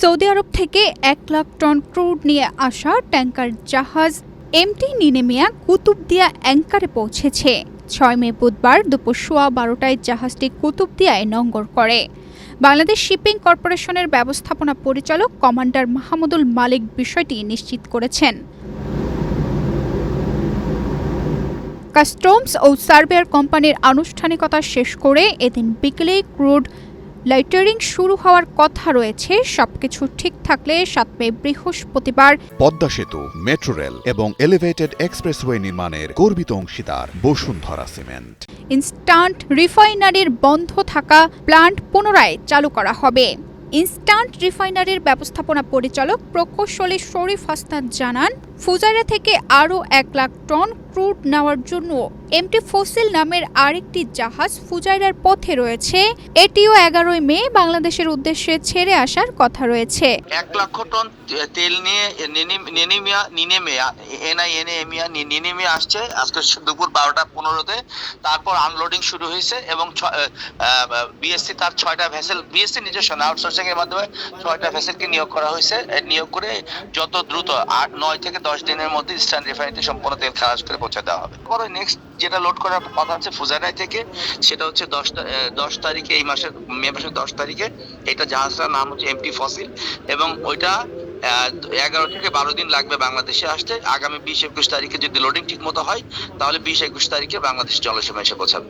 Saudi আরব থেকে ১ lakh ton crude নিয়ে আসা ট্যাংকার জাহাজ এমটি নিনেমিয়া কুতুবদিয়া অ্যাংকারে পৌঁছেছে। ৬ মে বুধবার দুপুর ১২:১২টায় জাহাজটি কুতুবদিয়ায় নোঙর করে। বাংলাদেশ শিপিং কর্পোরেশনের ব্যবস্থাপনা পরিচালক কমান্ডার মাহমুদুল মালিক বিষয়টি নিশ্চিত করেছেন। কাস্টমস ও সার্ভেয়ার কোম্পানির আনুষ্ঠানিকতা শেষ করে এদিন বিকেলে ক্রুড লাইটারিং শুরু হওয়ার কথা রয়েছে। সবকিছু ঠিক থাকলে ৭ মে বৃহস্পতিবার পদ্মা সেতু, মেট্রো রেল এবং এলিভেটেড এক্সপ্রেসওয়ে নির্মাণের গর্বিত অংশীদার বসুন্ধরা সিমেন্ট ইনস্ট্যান্ট রিফাইনারির বন্ধ থাকা প্ল্যান্ট পুনরায় চালু করা হবে। ইনস্ট্যান্ট রিফাইনারির ব্যবস্থাপনা পরিচালক প্রকৌশলী শরীফ হাসনাত জানান, ফুজাইরা থেকে আরও ১ লাখ টন ক্রুড নেওয়ার জন্য এমটি ফসিল নামের আরেকটি জাহাজ ফুজাইরার পথে রয়েছে। এটিও ১১ মে বাংলাদেশের উদ্দেশ্যে ছেড়ে আসার কথা রয়েছে। ১ লক্ষ টন তেল নিয়ে নিনেমিয়া আসছে আজকে দুপুর ১২:১৫-তে। তারপর আনলোডিং শুরু হয়েছে এবং বিএসসি তার ৬টা ভেসেল, বিএসসি নিজস্ব আউটসোর্সিং এর মাধ্যমে ৬টা ভেসেলকে নিয়োগ করা হয়েছে। নিয়োগ করে যত দ্রুত ৯ থেকে ১০ দিনের মধ্যে ইস্টার্ন রিফাইনারিতে সম্পূর্ণ তেল খালাস করে পৌঁছে দেওয়া হবে। পরে নেক্সট যেটা লোড করার কথা আছে ফুজাইরা থেকে, সেটা হচ্ছে ১০ তারিখে, এই মাসের মে মাসের ১০ তারিখে। এটা জাহাজটার নাম হচ্ছে এমটি ফসিল এবং ওইটা ১১ থেকে ১২ দিন লাগবে বাংলাদেশে আসতে। আগামী ২০-২১ তারিখে যদি লোডিং ঠিক মতো হয় তাহলে ২০-২১ তারিখে বাংলাদেশ জলসীমা এসে পৌঁছাবে।